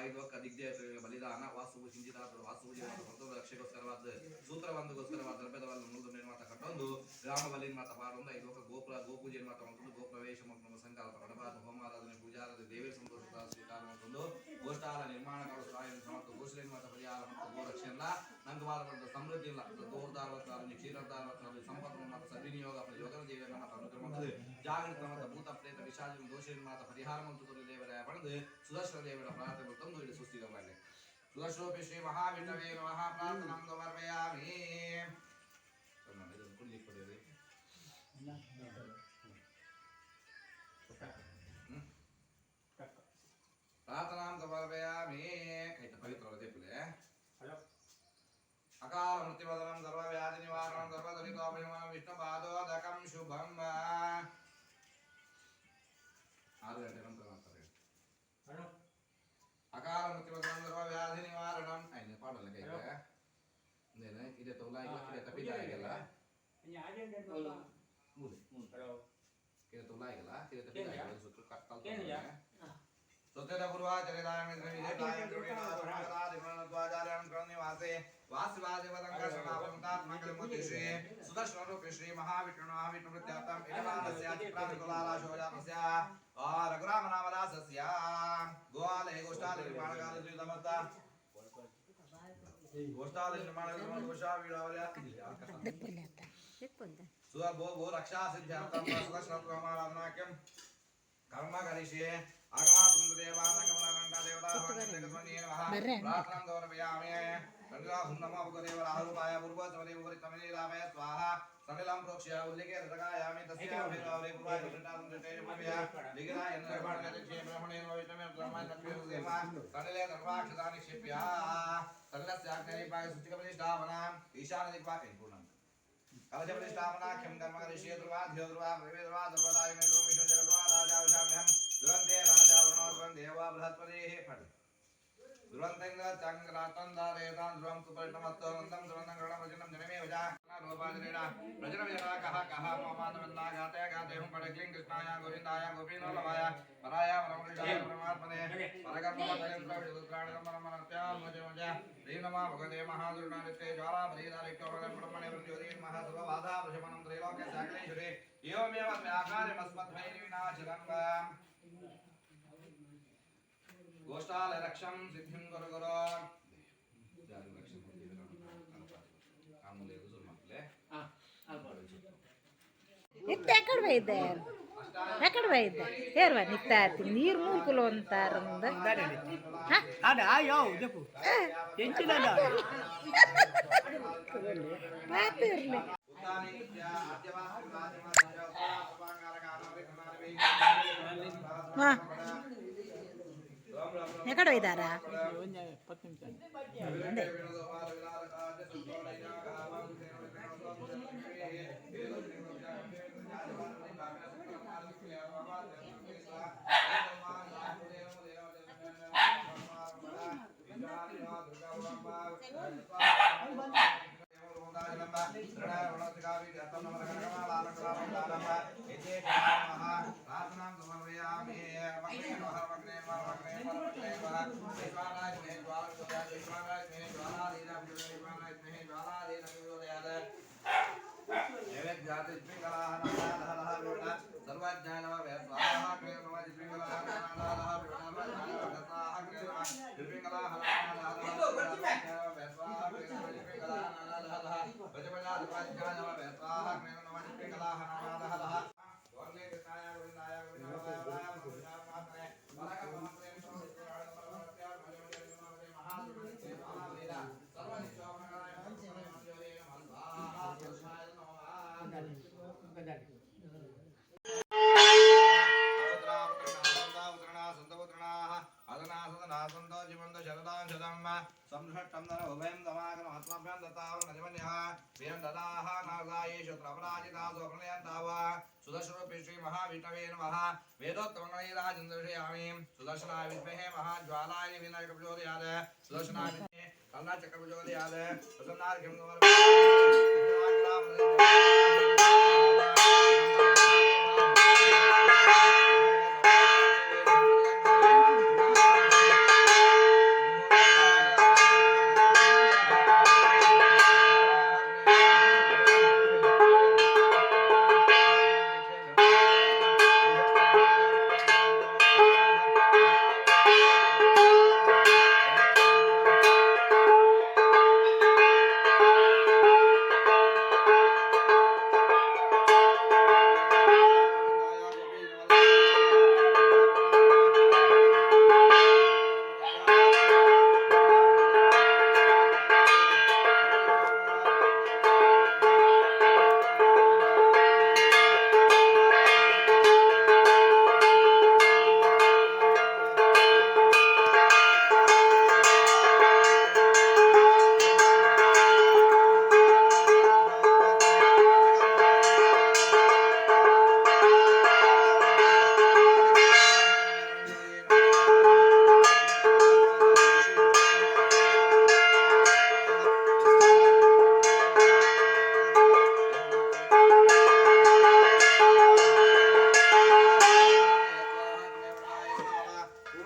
ಐದು ಒಕ್ಕ ದಿಗ್ಜಯ ಬಲಿದಾನ ವಾಸ್ತುವು ಚಿಂತಿತಾತ್ರ ವಾಸ್ತುವು ಹೊರತು ರಕ್ಷೆಗೋಸ್ಕರವಾದ ಸೂತ್ರವಂತಗೋಸ್ಕರವಾದ ದ್ರವ್ಯದವಲ್ಲ ಮೂಲದ ನಿರ್ಮಾತ ಕಟ್ಟೊಂದು ಗ್ರಾಮ ಬಲಿ ಮಾತ ಪಾರೊಂದು ಐದು ಒಕ್ಕ ಗೋಪುರ ಗೋಪೂಜೆ ಮಾತ ಮತ್ತೊಂದು ಗೋಪ್ರವೇಶ ಮತ್ತೊಂದು ಸಂಕಲ್ಪ ಕಡಬಾದ ಹೋಮಾರಾಧನೆ ಪೂಜಾರಾಧನೆ ದೇವರ ಸಂತೋಷ ಸ್ವೀಕಾರ ಮತ್ತೊಂದು ಗೋಷ್ಠಾಲ ನಿರ್ಮಾಣಗಳು ಸಹಾಯ ಮತ್ತು ಗೋಶಲೆ ಮಾತ ಪರಿಹಾರ ಮತ್ತು ಗೋರಕ್ಷೆಯಲ್ಲ ನಂಗವಾದ ಸಮೃದ್ಧಿ ಇಲ್ಲ ದೋರ್ದಾರ್ವತ್ತಾರು ಕ್ಷೀರದಾರ್ವತ್ತಾರು ಸಂಪತ್ತು ಮತ್ತು ಸದ್ವಿನಿಯೋಗ ಯೋಗನ ದೇವರ ಮಾತ ಅನುಗ್ರಹ ಜಾಗೃತ ಮತ್ತು ಭೂತ ಪ್ರೇತ ವಿಷಾದ ದೋಷ ಮಾತ ಪರಿಹಾರ ಮತ್ತು ದೇವರ ಪಡೆದು ಸುದರ್ಶನ ದೇವರ ಪ್ರಾರ್ಥನೆ ತಂದು ಇಲ್ಲಿ ಸುಸ್ಥಿರವಾಗಲಿ ಸುದರ್ಶೋಪಿ ಶ್ರೀ ಮಹಾವಿಷ್ಣವೇ ನಮಃ ಪ್ರಾರ್ಥನಂ ಸಮರ್ಪಯಾಮಿ ಕುಡಿಲಿಕ್ಕೆ ಕೊಡಿರಿ ಪ್ರಾರ್ಥನಾಂ ಸಮರ್ಪಯಾಮಿ ಆಯ್ತು ಪವಿತ್ರವಾದ ದೇವರೇ ಅಕಾಲ ಮೃತ್ಯುವದನಂ ಸರ್ವವ್ಯಾಧಿ ನಿವಾರಣಂ ಸರ್ವದಲಿತೋಪಶಮನಂ ವಿಷ್ಣು ಪಾದೋದಕಂ ಶುಭಂ 6 ಗಂಟೆ ನಂತರ ಮಾಡ್ತಾರೆ ಅಕಾಲ ಮೃತ್ಯುವದನಂ ಸರ್ವವ್ಯಾಧಿ ನಿವಾರಣಂ ಐನೆ ಪಾಡಲ್ಲ ಕೈಗೆ ಇಂದೇನೆ ಇದೆ ತೌಲ ಇಲ್ಲ ಇದೆ ತಪಿದ ಆಗಿಲ್ಲ ಮೂಲೆ ಇದೆ ತೌಲ ಆಗಿಲ್ಲ ಇದೆ ತಪಿದ ಆಗಿಲ್ಲ ಸುತ್ತು ಕತ್ತಲ್ ಸ್ವತಃ ಗುರುವಾಚಾರ್ಯರಾಯಣ ವಿಜಯತಾಯಂ ದ್ವಾಚಾರ್ಯಂ ಕೃಣಿವಾಸೆ वासिवादिवदङ्कर्षणापमुतात्मकलिमुतिश्री सुदर्शनरूपी श्री महाविष्णु महाविष्णु प्रत्याप्तं इडमानस्य चित्रादिकुलालाशोजातस्य रघुरामनामदासस्य गोवालये गोष्ठालये निर्माणकाले द्वितमत्ता गोष्ठालये निर्माणकाले गोशावीडावल्या सुधा भो भो रक्षासिद्ध्यर्थं सुदर्शनरूपमाराधनाख्यं कर्म करिष्ये आगमातुन्द्रदेवानागमनानन्दा देवताभवन्येन प्रार्थनां गौरवयामि हुन्नमोपदेवराहुरूपाय पूर्वोत्तमदेवपरितमनीलामय स्वाहा सनिलं प्रोक्ष्य उल्लिखे रतकायामि तस्य अभिरावरे पूर्वाय प्रदानं दृष्टेयमभ्य लिखिताय निर्माणकरिष्ये ब्रह्मणेन वैष्णवेन ब्रह्मण तत्त्वेन सनिले सर्वाक्षतानि क्षिप्य सनिलस्य अग्निपाय सुचिकपरिष्ठावनाम् ईशानदिक्पाके पूर्णं कलशपरिष्ठावनाख्यं कर्म करिष्ये ध्रुवाध्यो ध्रुवा प्रवेद्रुवा ध्रुवदाय मे ध्रुवं विष्णु जगद्वा राजा वशाम्यहं दुरन्ते राजा वरुणोद्वं देवा बृहस्पतिः फट् दुरंतेंद्र चंद्रातंदारेतां ध्रुवं कुपर्णमत्तवन्तं दुरन्तं गणप्रजनं जनमे वजा रूपाजनेना प्रजनविजरा कहा मोमानवन्ना गाते गाते हम पडक्लिं कृष्णाय गोविंदाय गोपीनोलवाय पराय परमकृष्णाय परमात्मने परकर्मपदयन्त्र विदुत्राणकमनमनत्या मोजमजा श्री नमः भगवते महादुर्गानित्ये ज्वाला परिधारिक्योरगं ब्रह्मणे प्रज्योतिर् महासुभवादा प्रशमनं त्रैलोक्य सागरेश्वरे एवमेव व्याकार्यमस्मद्भैर्विनाशनं गोष्ठालय रक्षं सिद्धिं गुरु गुरु जारी रक्षं आमुले गुजर मक्ले ಎಕ್ಕಡ ಬೈದೆ ಎಕ್ಕಡ ಬೈದೆ ಹೇರ್ವ ನಿಕ್ತಾತಿ ನೀರು ಮೂಲ್ಕುಲು ಅಂತಾರ ಮುಂದೆ ಅದ ಯಾವ ಜಪು ಎಂಚಿನದ ಮಾತಿರ್ಲಿ ಹಾ ఎక్కడ పోయిదారా संसृष्टं नर उभयं समागम आत्माभ्यां दत्तावं नजमन्यः प्रियं ददाः नागायेषु त्रपराजितासु प्रणयन्ताव सुदर्शनरूपी श्री महाविष्णवे नमः वेदोत्तमगणैराजन्द्रयामि सुदर्शनाय विद्महे महाज्वालाय विनायक प्रचोदयात् सुदर्शनाय विद्महे करुणाचक्र प्रचोदयात् प्रसन्नार्घ्यं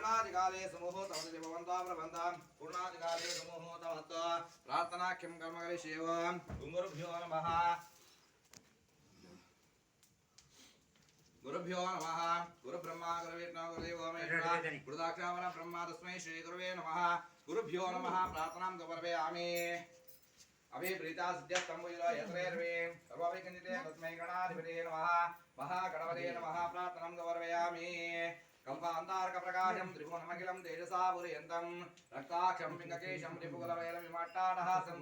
ग्रहणादिकाले समूहोतवति भवन्तो प्रबन्धां पूर्णादिकाले समूहोतवत् प्रार्थनाख्यं कर्म करिष्येव गुरुभ्यो नमः गुरुभ्यो नमः गुरुब्रह्मा गुरुविष्णु गुरुदेवो महेश्वरः गुरुदाक्षावरं ब्रह्मा तस्मै श्री गुरुवे नमः गुरुभ्यो नमः प्रार्थनां समर्पयामि अभिप्रीता सिद्ध्यर्थं भूयो यत्रैर्वे सर्वविघ्निते तस्मै गणाधिपते नमः महागणपते नमः प्रार्थनां समर्पयामि कल्पान्तार्कप्रकाशं त्रिभुवनमखिलं तेजसा पूरयन्तं रक्ताक्षं पिङ्गकेशं त्रिपुकुलवैरविमाट्टाटहासं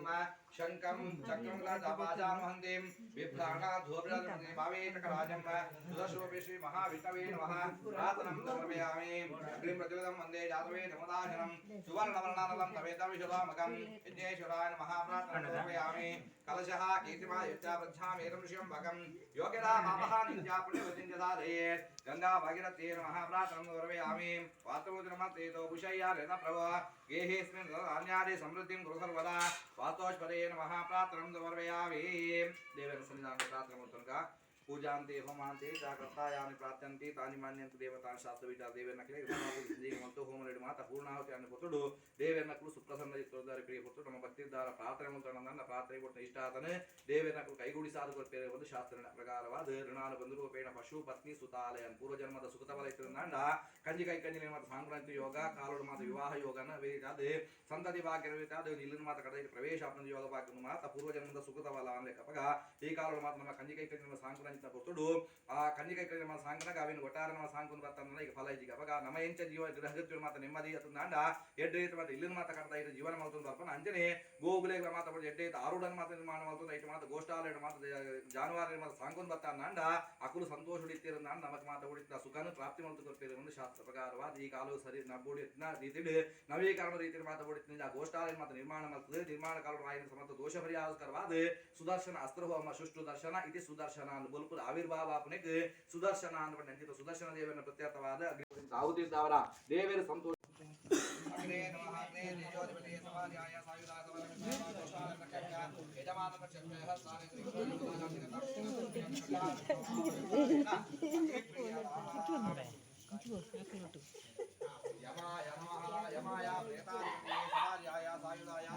शङ्खं चक्रं गदापाशामहन्तीं बिभ्राणाद्धूर्जलमति भावेशकराजं सुदर्शोऽपि श्रीमहाविष्णवे नमः प्रार्थनां समर्पयामि अग्निं प्रज्वलितं वन्दे जातवेदमुदाशनं सुवर्णवर्णानलं तमेतविशुभामकं यज्ञेश्वराय नमः प्रार्थनां समर्पयामि कलशः कीर्तिमा युज्जा प्रच्छामेतं ऋषिं भगं योगिरा पापः नित्या पुण्यवतिं जसादये गंगा भागीरथी नमः प्रार्थनां समर्पयामि वातोद्रमतेतो भुषय्या ऋतप्रभो गेहेस्मिन् धान्यादि समृद्धिं कुरु सर्वदा वातोष्पदे नमः प्रार्थनां समर्पयामि देवेन सन्निधाने प्रार्थनामूर्तनका पूजान्ते होमान्ते जागृतायानि प्रार्थ्यन्ते तानि मान्यन्ते देवतान् शास्त्रविचार देवेन अखिले मंतो होम रेडी माता पूर्णाहुति अन्न पुत्रुडु देवेन कुल सुप्रसन्न चित्रोदारि प्रिय पुत्रुಡು ನಮ್ಮ ಭಕ್ತಿದಾರ ಪ್ರಾರ್ಥನೆಮೂರ್ತನನ್ನ ಪ್ರಾರ್ಥನೆ ಕೊಟ್ಟ ಇಷ್ಟಾತನೆ ದೇವೇನ ಕುಲ್ ಕೈಗೂಡಿ ಸಾಧಕರ ಪೇರೆ ಒಂದು ಶಾಸ್ತ್ರನ ಪ್ರಕಾರವಾದ ಋಣಾನು ಬಂದು ರೂಪೇಣ ಪಶು ಪತ್ನಿ ಸುತಾಲಯನ್ ಪೂರ್ವ ಜನ್ಮದ ಸುಖತ ಫಲ ಇತ್ತಿರಂದ ಕಂಜಿ ಕೈ ಕಂಜಿ ಮಾತ ಸಾಂಕ್ರಾಂತಿ ಯೋಗ ಕಾಲೋಡು ಮಾತ ವಿವಾಹ ಯೋಗನ ವೇದಾದ ಸಂತತಿ ಭಾಗ್ಯ ವೇದಾದ ಇಲ್ಲಿನ ಮಾತ ಕಡೆ ಪ್ರವೇಶ ಆಪನ ಯೋಗ ಭಾಗ್ಯ ಮಾತ ಪೂರ್ವ ಜನ್ಮದ ಸುಖತ ಫಲ ಅಂದ್ರೆ ಕಪಗ ಈ ಕಾಲೋಡು ಮಾತ ನಮ್ಮ ಕಂಜಿ ಕೈ ಕಂಜಿ ಸಾಂಕ್ರಾಂತಿ ಕೊಟ್ಟುಡು ಆ ಕಂಜಿ ಕೈ ನಮ್ಮ ಸಾಂಕ್ರನಾಗ ಅವಿನ ಒಟ್ಟಾರೆ ನಮ್ಮ ಸಾಂಕ್ರನ ಬರ್ತಂದ್ರೆ ಈಗ ಫಲ ಇದೀಗ ಅವಾಗ ನಮ್ಮ ಎಂಚ ಜೀವ ಗ್ರಹಗತ್ವ ಮಾತ ನೆಮ್ಮದಿ ಅತಂದ ಎಡ್ಡೆ ಮಾತ ಇಲ್ಲಿನ ಮಾತ ಕರ್ತಾ ಇರೋ ಜೀವನ ಮಾಡ್ತಂದು ಬರ್ಪನ ಅಂಜನೆ ಗೋಗುಲೆಗಳ ಮಾತ ಬಡಿ ಎಡ್ಡೆ ಆರುಡನ ಮಾತ ನಿರ್ಮಾಣ ಮಾಡ್ತಂದು ಐಟ ಮಾತ ಗೋಷ್ಠಾಲಯ ಮಾತ ಜಾನುವಾರು ಮಾತ ಸಾಂಕ್ರನ ಬರ್ತಂದ ಅಕುಲು ಸಂತೋಷ ಹೊಡಿತಿರಂದ ನಮಕ್ ಮಾತ ಹೊಡಿತ ಸುಖನ ಪ್ರಾಪ್ತಿ ಮಾಡ್ತು ಕೊಡ್ತಿರೋ ಒಂದು ಶಾಸ್ತ್ರ ಪ್ರಕಾರವಾದ ಈ ಕಾಲವು ಸರಿ ನಬೋಡಿನ ರೀತಿಯಲ್ಲಿ ನವೀಕರಣ ರೀತಿಯಲ್ಲಿ ಮಾತ ಹೊಡಿತಿನಿಂದ ಗೋಷ್ಠಾಲಯ ಮಾತ ನಿರ್ಮಾಣ ಮಾಡ್ತದೆ ನಿರ್ಮಾಣ ಕಾಲ ರಾಯನ ಸಮರ್ಥ ದೋಷ ಪರಿಹಾರಕರವಾದ ಸುದರ್ಶನ ಅಸ್ತ್ರಹೋಮ ಸುಷ್ಟು ದರ್ಶನ ಇತಿ ಸುದರ್ಶನ ಅನ್ನು ಬಲ್ಪುದ ಆವಿರ್ಭಾವ ಆಪನೆಗೆ ಸುದರ್ಶನ ಅನ್ನುವ ನೆಂಚಿತ ಸುದರ್ಶನ ದೇವನ ಪ್ರತ್ಯರ್ಥವಾದ ಆಹುತಿದ್ದವರ ದೇವರ ಸಂತೋಷ ಅಗ್ನೇ ನಮಃ ಅಗ್ನೇ ತೇಜೋಧಿಪತಿ ಸಮಾಧ್ಯಾಯ ಸಾಯುಧಾ ಯಜಮಾನನ ಚಕ್ರಯ ಸ್ಥಾನೆ ಯಮಾಯ ನಮಃ ಯಮಾಯ ಪ್ರೇತಾಧಿಪತಿ ಸಮಾಧ್ಯಾಯ ಸಾಯುಧಾಯ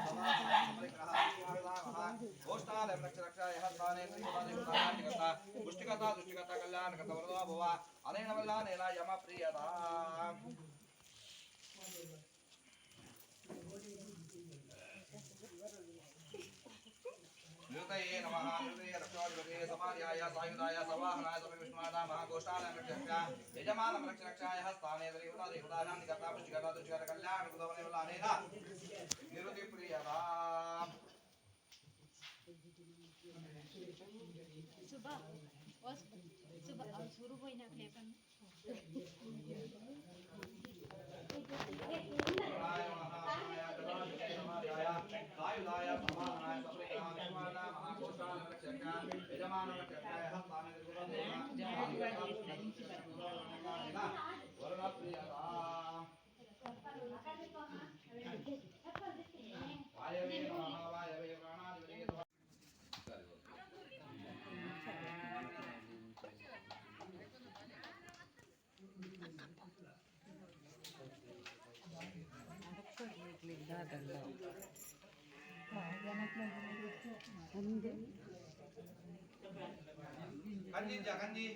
ಗೋಷ್ಠಾಲಯ ರಕ್ಷರಕ್ಷಾಯ ಸ್ಥಾನೆ ಪುಷ್ಟಿಕತಾ ದುಷ್ಟಿಕತಾ ಕಲ್ಯಾಣಕತ ವರದೋ ಭವ ಅನೇನ ವಲ್ಲಾನೇನ ಯಮ ಪ್ರಿಯತಾ ृतये नमः ृतये रक्षाधिपते समार्याय सायुधाय सवाहनाय सविष्णुनाथ महागोष्ठालय रक्षरक्षा यजमानं रक्षरक्षाय स्थाने देवतानां निकटा पुष्टिकता दुष्टिकता कल्याणकृतवनेन निरुतिप्रियता सुबह कंजी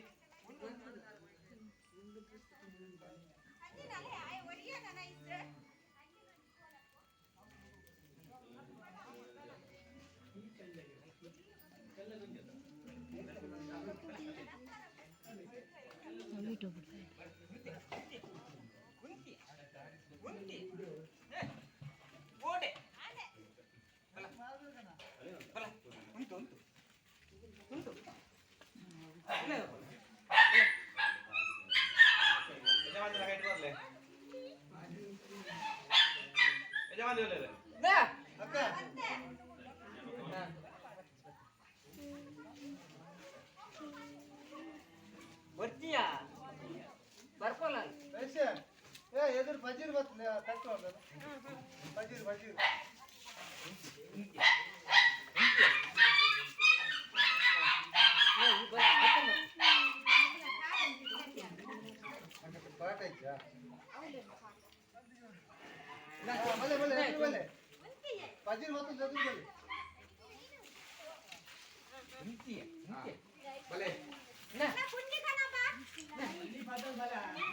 ಬರ್ತೀಯಾ ಬರ್ಕೊಲ್ಲ ಎದುರು ಬಜೀರ್ ಬರ್ತದೆ ತಕ್ಕ ಬಜೀರ್ ಬಜೀರ್ ಪಾಠ ಐತಾ भले भले भले फजीर मत जल्दी भले भले ना पुंजी खाना बा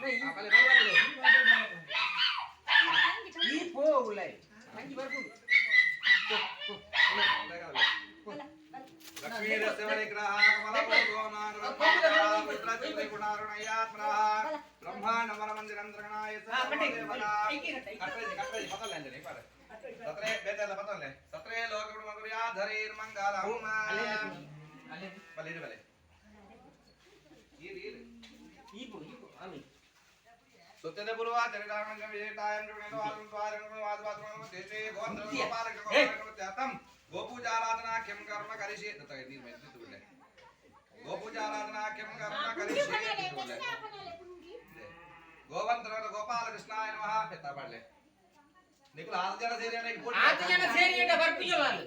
नहीं भले भले ई पो उलाई खांजी भरपूर लक्ष्मी रसवणे ग्रहा कमलपोतो नागरत्न गुणारुणयात्मनः ब्रह्मांड मनमंदिरंद्रगणाय देवता कट्टे पतल लेंजने पर सत्रे बेतल पतल ले सत्रे लोक गुणमगुया धरीर मंगलम भले भले ये ई पो आमी सुत्यते पूर्वा चरितांगं विजेतायं जुगेनो आलम द्वारं वादवादं देशे गोत्र गोपालकं गोपूजाराधना किं कर्म करिष्ये ततः नीर में तुले गोपूजाराधना किं कर्म करिष्ये तुले गोवंतर गोपाल कृष्णाय नमः पेता पढ़ ले निकुल आठ जन सेरी ने भरपूर लाल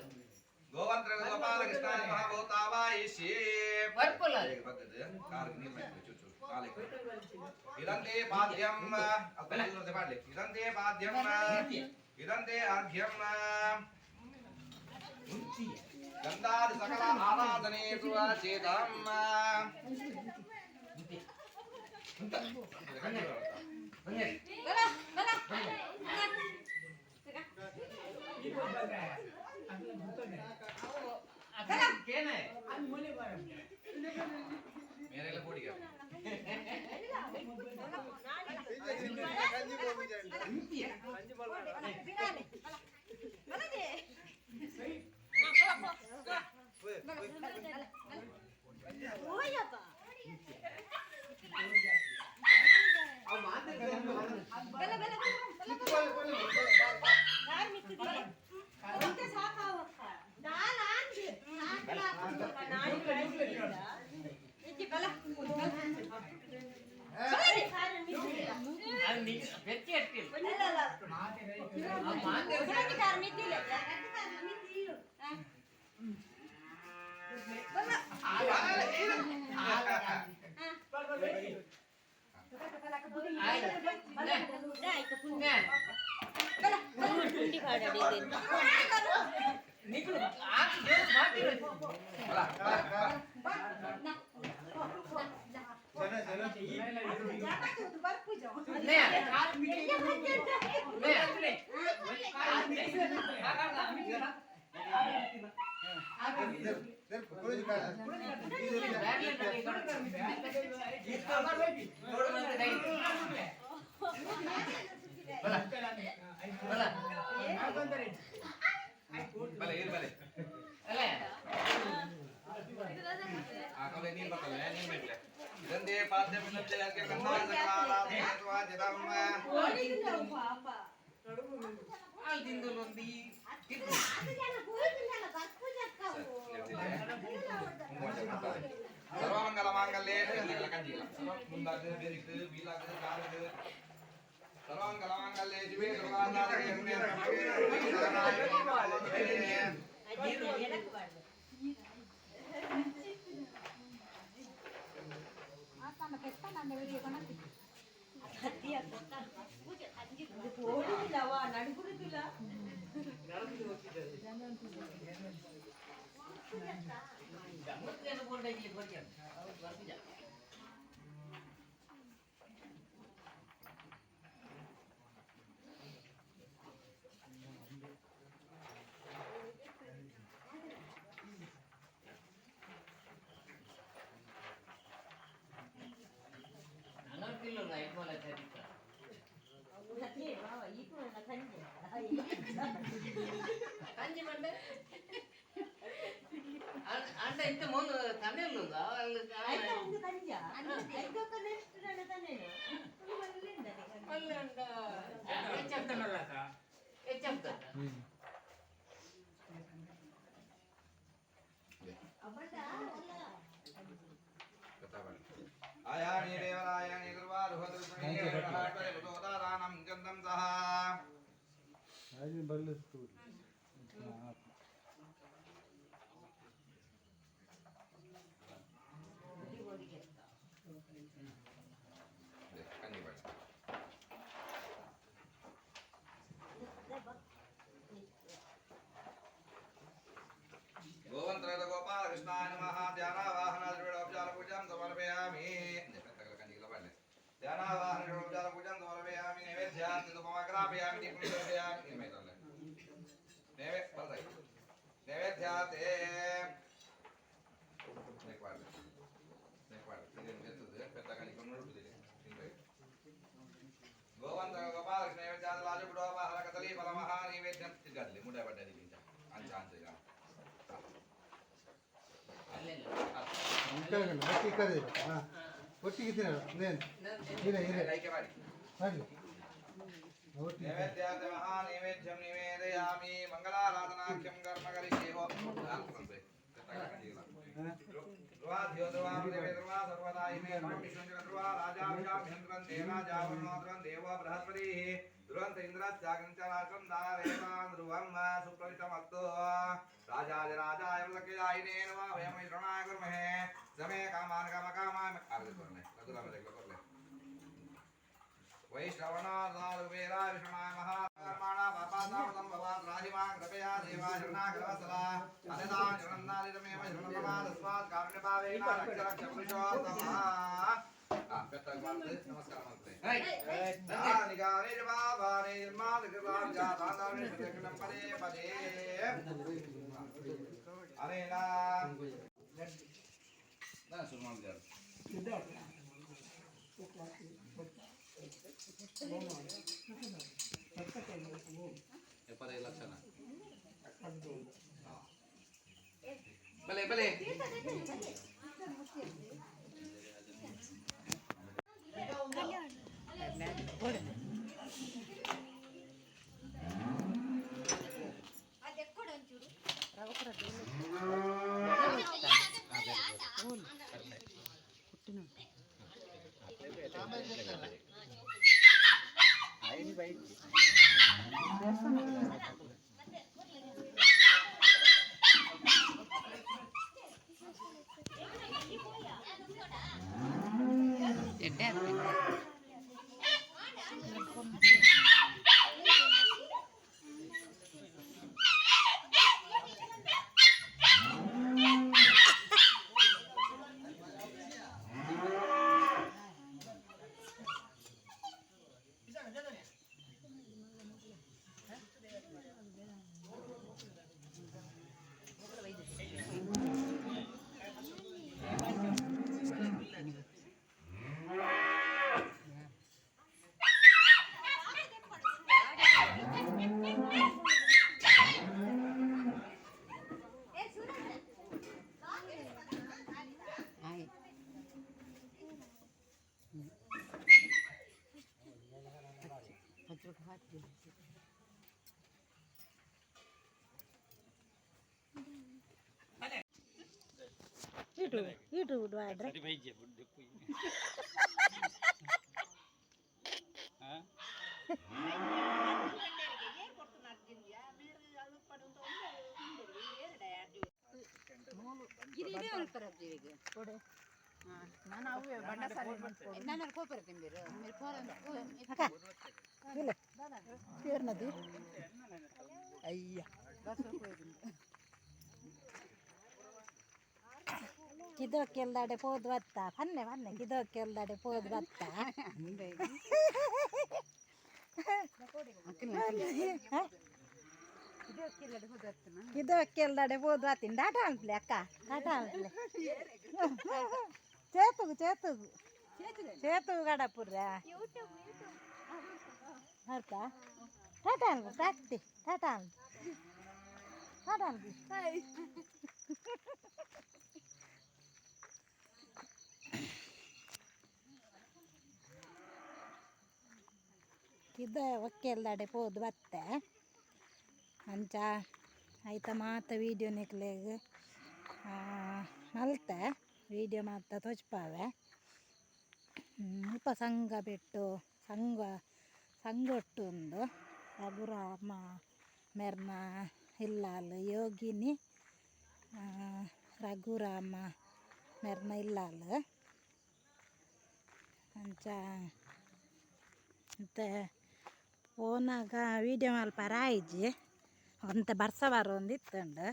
गोवंतर गोपाल कृष्णाय नमः बहुतावायिष्ये भरपूर लाल एक भगत कार नीर में चुचु काले इदंते पाद्यम अपने जोर से पढ़ ले इदंते पाद्यम इदंते अर्घ्यम गंधादि सकल आराधनेषु चेदम् bala bala केना है मेरे लिए पोड़ी गया कांजी बोल भी जाए कांजी बोल बिराने bala de oh ya pa अब माते bala bala यार मिट्टी दे उनके साथ आओ दाल आंज नानी ये bala अब निक बेच्चे अट्टी bala la अब माते उनके कार मिट्टी ले bala कुंडी फाड़ दी निकलो आंख जोर मारती रहे चलो चलो नहीं देख कोई का भले ये भले अले आकले नील बकले नील में ले गंदे पाद्य में ले के गंदा सकला देवा जदम al dindolondi gitu सर्वमंगल मांगल्ये कंजीला मुंदागे बेरिके बीलागे कारगे सर्वमंगल मांगल्ये शिवे सर्वाधारके हन्ने అంటే ఇంత ముందు తమిళ చెప్తా आयानि देवरायानि निर्वारुहदृष्णे हटरे बुधोदारानं गन्धं सः आज बल्ले तू ಗೋವಂತ ಗೋಪಾಲಕೃಷ್ಣ ನೈವೇದ್ಯಾದ ಲಾಜು ಬಿಡುವ ಹರಕತಲಿ ಫಲಮಹಾ ನೈವೇದ್ಯ ತಿರ್ಗದ್ಲಿ ಮುಡೆ ಬಡ್ಡೆ ದಿಗಿಂತ ಅಂಚ ಅಂಚ ಈಗ ಒಟ್ಟಿಗೆ ಕೈಕೆ ಮಾಡಿ ನೈವೇದ್ಯಾದ ಮಹಾ ನೈವೇದ್ಯಂ ನಿವೇದಯಾಮಿ ಮಂಗಲಾರಾಧನಾಖ್ಯಂ ಕರ್ಮ ಕರಿಷ್ಯೇಹೋ ಧ್ರುವಾಧ್ಯ ಧ್ರುವಾಮೃತೇ ಧ್ರುವ ಸರ್ವದಾ ಇಮೇ ಬ್ರಹ್ಮಿಷ್ಣು ಧ್ರುವ ರಾಜಾಭಿಷಾಭ್ಯಂತರಂ ದೇವಾಜಾವರಣೋತ್ರಂ ದೇವೋ ಬೃಹಸ್ಪತಿಃ ಧ್ರುವಂತ ಇಂದ್ರಶ್ಚಾಗ್ನಿಂಚ ರಾಷ್ಟ್ರಂ ದಾರೇತಾಂ ಧ್ರುವಂ ಸುಪ್ರವಿಷ್ಟಮಸ್ತೋ ರಾಜಾದಿರಾಜಾಯ ವೃತಕಿಲಾಯಿನೇ ನಮಃ ವಯಂ ಶರಣಾಯ ಕುರ್ಮಹೇ ಸಮೇ ಕಾಮಾನ್ ಕಾಮಕಾಮಾನ್ ಆರತಿ ಕೊರ್ನೆ ರಘುರಾಮ ದೇವ ಕೊರ್ನೆ वैश्रवणादारुवेरा विष्णाय महाकर्माणा पापादावतं भवात् राजिमा कृपया देवा शरणागतवत्सला अनिदां शरणन्नादितमेव शरणप्रमादस्मात् कारुण्यभावेन रक्ष रक्ष पुरुषोत्तमः नमस्कार मात्रे निगारे बाबारे निर्मादकृतां जातादाने प्रदक्षिणं पदे पदे अरेना ना सुरमान दिया ಎಪ್ಪತ್ತೈದು ಲಕ್ಷನ ಬಲೆ ಬಲೆ ಯೂಟ್ಯೂಬ್ ಮಾಡ್ರೆ ಕಿದೋಕ್ಕೆಲ್ದಾಡೆ ಪೋದು ಬತ್ತ ಪನ್ನೆ ಪನ್ನೆ ಕಿದೋಕ್ಕೆಲ್ದಾಡೆ ಪೋದು ಬತ್ತ ಕಿದೋಕ್ಕೆಲ್ದಾಡೆ ಪೋದು ಬತ್ತಿನ ದಾಟ ಅನ್ಪ್ಲೆ ಅಕ್ಕ ದಾಟ ಅನ್ಪ್ಲೆ చేతుకు చేతుకు చేతుకు గడపుర్ర అర్క టాటాను టాక్తి టాటాను టాటాను ಕಿದ ಒಕ್ಕೆಲ್ದಾಡೆ ಪೋದು ಬತ್ತೆ ಅಂಚ ಐತ ಮಾತ ವೀಡಿಯೋ ನಿಕ್ಲೆಗ್ ಮಲ್ತೆ ವೀಡಿಯೋ ಮಾತ ತೋಚ್ಪಾವೆ ಇಪ್ಪ ಸಂಘ ಬಿಟ್ಟು ಸಂಗೊಟ್ಟು ಒಂದು ರಘುರಾಮ ಮೆರ್ನ ಇಲ್ಲಾಲ್ ಯೋಗಿನಿ ರಘುರಾಮ ಮೆರ್ನ ಇಲ್ಲಾಲ್ ಅಂಚ ಮತ್ತೆ ಫೋನಾಗ ವೀಡಿಯೋ ಮಲ್ಪಾರ ಆಯ್ಜಿ ಅಂತ ಬರ್ಸ ಬಾರೋ ಒಂದು ಇತ್ತಂಡು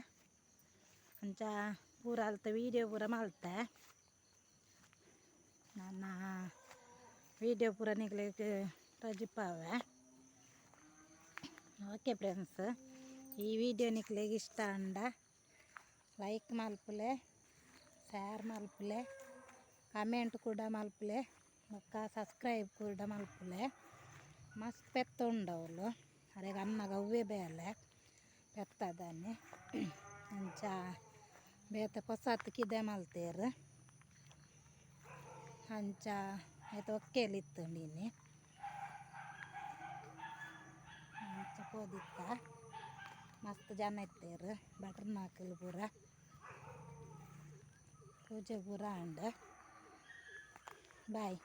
ಅಂಚ ಪೂರ ಅಲ್ತ ವೀಡಿಯೋ ಪೂರ ಮಲ್ತೆ ನನ್ನ ವೀಡಿಯೋ ಪೂರ ನಿಗ್ಲಿಕ್ಕೆ ರಜಿಪಾವೆ ಓಕೆ ಫ್ರೆಂಡ್ಸ್, ಈ ವಿಡಿಯೋ ನಿಕ್ಲೆಗೆ ಇಷ್ಟ ಅಂಡ ಲೈಕ್ ಮಲ್ಪಲೆ, ಶೇರ್ ಮಲ್ಪಲೆ, ಕಮೆಂಟ್ ಕೂಡ ಮಲ್ಪಲೆ, ಬೊಕ್ಕ ಸಬ್ಸ್ಕ್ರೈಬ್ ಕೂಡ ಮಲ್ಪಲೆ. ಮಸ್ತ್ ಪೆತ್ತ ಉಂಡವಳು ಅರೆಗೆ ಅನ್ನಗ ಅವ್ವೇ ಬೇಲೆ ಪೆತ್ತದನ್ನೇ ಅಂಚ ಬೇತ ಪೊಸತ್ಕಿದೆ ಮಲ್ತೇರು ಅಂಚ ಆಯ್ತು ಒಕ್ಕೇಲಿತ್ತು ನೀನು ಅಂಚ ಪೋದಿತ್ತ ಮಸ್ತ್ ಜನ ಇತ್ತೇರು ಬಟ್ರ್ ನಾಕಲು ಪೂರ ಪೂಜೆ ಪೂರ ಅಂಡ್ ಬಾಯ್.